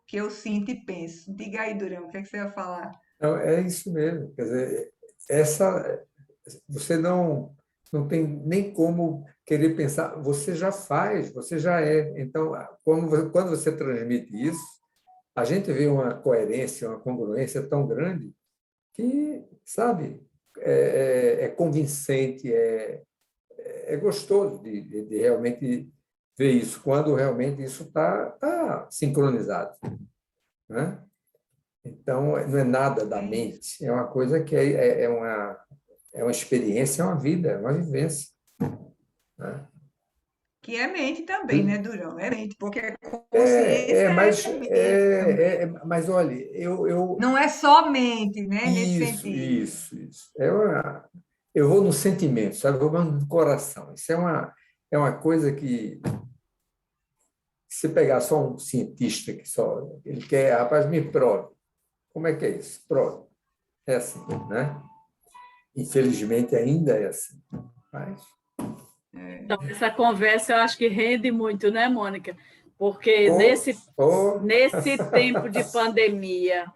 que eu sinto e penso. Diga aí, Durão, o que é que você ia falar? Então, é isso mesmo. Quer dizer, essa, você não tem nem como querer pensar, você já faz, você já é. Então, quando você transmite isso, a gente vê uma coerência, uma congruência tão grande que, sabe, é convincente, é gostoso de realmente ver isso, quando realmente isso está sincronizado, né? Então, não é nada da É isso. mente, é uma coisa que é uma experiência, é uma vida, é uma vivência, né? Que é mente também, né, Durão? É mente, porque É, consciência é, mas, é mente também. mas olha, Não é só mente, né, nesse sentido. isso. Eu vou no sentimento, sabe? Eu vou no coração. Isso é uma coisa que, se pegar só um cientista que só ele quer, rapaz, me prove. Como é que é isso? Prove. É assim, né? Infelizmente ainda é assim. Mas, Então, essa conversa eu acho que rende muito, né, Mônica? Porque oh, oh, nesse tempo de pandemia,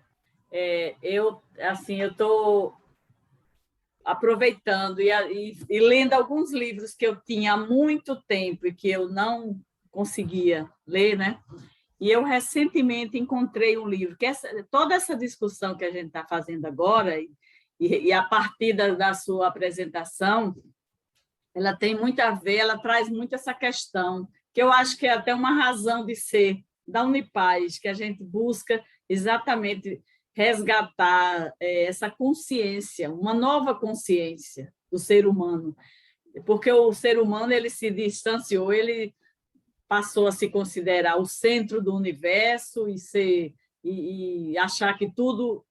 eu estou aproveitando e lendo alguns livros que eu tinha há muito tempo e que eu não conseguia ler, né? E eu recentemente encontrei um livro que toda essa discussão que a gente está fazendo agora e a partir da sua apresentação, ela tem muito a ver, ela traz muito essa questão, que eu acho que é até uma razão de ser da Unipaz, que a gente busca exatamente resgatar essa consciência, uma nova consciência do ser humano, porque o ser humano ele se distanciou, ele passou a se considerar o centro do universo e achar que tudo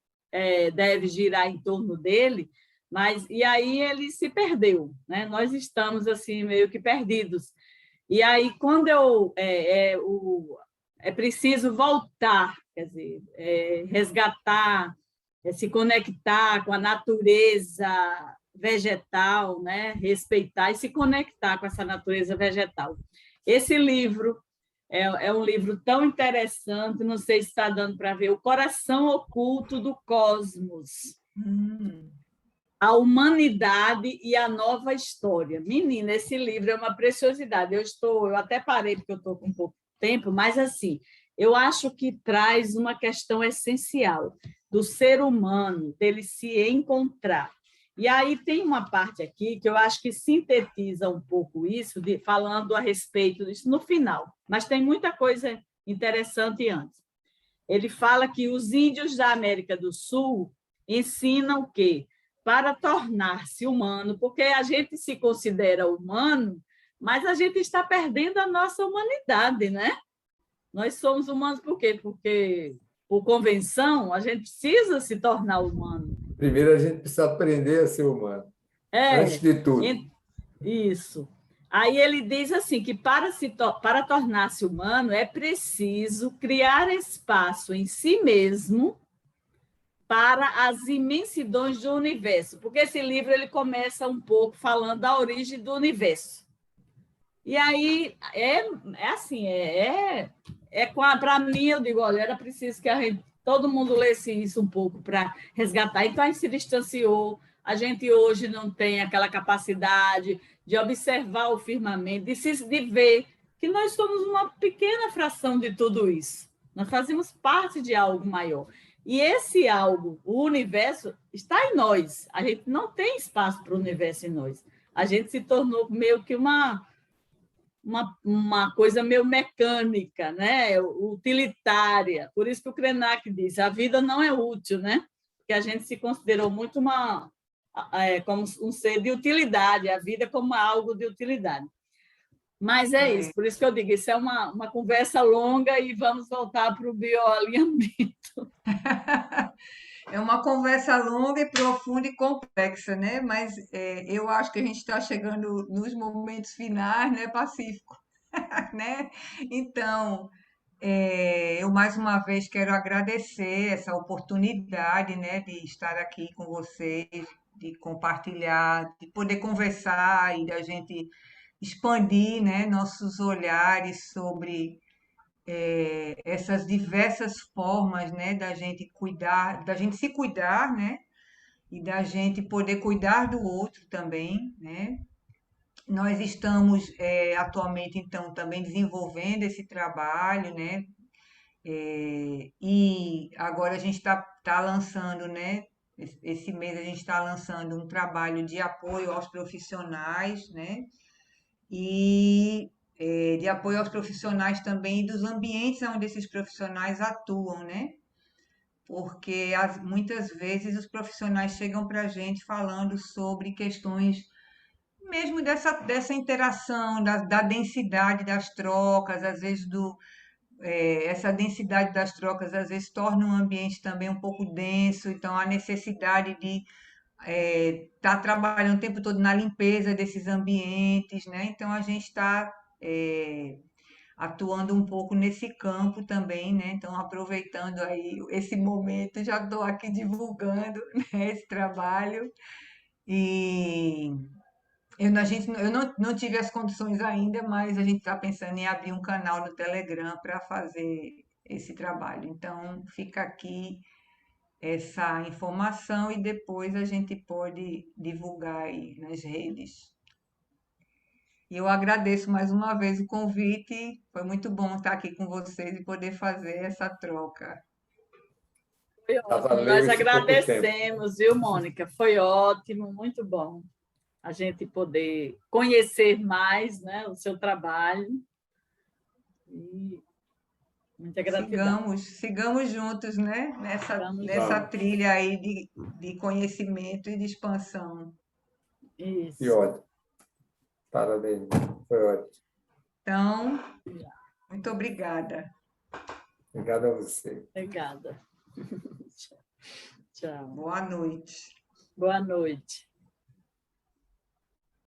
deve girar em torno dele, mas e aí ele se perdeu, né? Nós estamos assim meio que perdidos. E aí quando é preciso voltar, quer dizer, resgatar, se conectar com a natureza vegetal, né? Respeitar e se conectar com essa natureza vegetal. Esse livro é um livro tão interessante, não sei se está dando para ver, O Coração Oculto do Cosmos. A Humanidade e a Nova História. Menina, esse livro é uma preciosidade. Eu até parei porque eu estou com pouco tempo, mas assim, eu acho que traz uma questão essencial do ser humano, dele se encontrar. E aí tem uma parte aqui que eu acho que sintetiza um pouco isso, falando a respeito disso no final, mas tem muita coisa interessante antes. Ele fala que os índios da América do Sul ensinam o quê? Para tornar-se humano, porque a gente se considera humano, mas a gente está perdendo a nossa humanidade, né? Nós somos humanos por quê? Porque, por convenção, a gente precisa se tornar humano. Primeiro, a gente precisa aprender a ser humano, antes de tudo. Isso. Aí ele diz assim que para tornar-se humano é preciso criar espaço em si mesmo para as imensidões do universo, porque esse livro ele começa um pouco falando da origem do universo. E aí assim, para mim eu digo, olha, era preciso que todo mundo lesse isso um pouco para resgatar. Então a gente se distanciou, a gente hoje não tem aquela capacidade de observar o firmamento, de ver que nós somos uma pequena fração de tudo isso. Nós fazemos parte de algo maior. E esse algo, o universo, está em nós. A gente não tem espaço para o universo em nós. A gente se tornou meio que uma coisa meio mecânica, né? Utilitária. Por isso que o Krenak diz, a vida não é útil, né? Porque a gente se considerou muito como um ser de utilidade, a vida como algo de utilidade. Mas é isso, por isso que eu digo, isso é uma conversa longa e vamos voltar para o bioalinhamento. É uma conversa longa e profunda e complexa, né? Mas eu acho que a gente está chegando nos momentos finais, né, Pacífico? Né? Então, eu mais uma vez quero agradecer essa oportunidade, né, de estar aqui com vocês, de compartilhar, de poder conversar e da gente expandir, né, nossos olhares sobre essas diversas formas, né, da gente cuidar, da gente se cuidar, né, e da gente poder cuidar do outro também, né. Nós estamos atualmente, então, também desenvolvendo esse trabalho, né, e agora a gente está lançando, né, esse mês a gente está lançando um trabalho de apoio aos profissionais, né, e de apoio aos profissionais também e dos ambientes onde esses profissionais atuam, né? Porque muitas vezes os profissionais chegam para a gente falando sobre questões mesmo dessa interação, da densidade das trocas, às vezes essa densidade das trocas às vezes torna um ambiente também um pouco denso, então a necessidade de estar trabalhando o tempo todo na limpeza desses ambientes, né? Então a gente está atuando um pouco nesse campo também, né? Então aproveitando aí esse momento, já estou aqui divulgando, né, esse trabalho e eu não tive as condições ainda, mas a gente está pensando em abrir um canal no Telegram para fazer esse trabalho. Então fica aqui essa informação e depois a gente pode divulgar aí nas redes. E eu agradeço mais uma vez o convite. Foi muito bom estar aqui com vocês e poder fazer essa troca. Foi Já ótimo. valeu Nós esse pouco tempo. agradecemos, viu, Mônica? Foi ótimo, muito bom. a gente poder conhecer mais, né, o seu trabalho. E muita gratidão. Sigamos juntos, né? Estamos Nessa Vamos. trilha aí de conhecimento e de expansão. Que isso. ótimo. Parabéns. Foi ótimo. Então, muito obrigada. Obrigado a você. Obrigada. Tchau. Boa noite. Boa noite.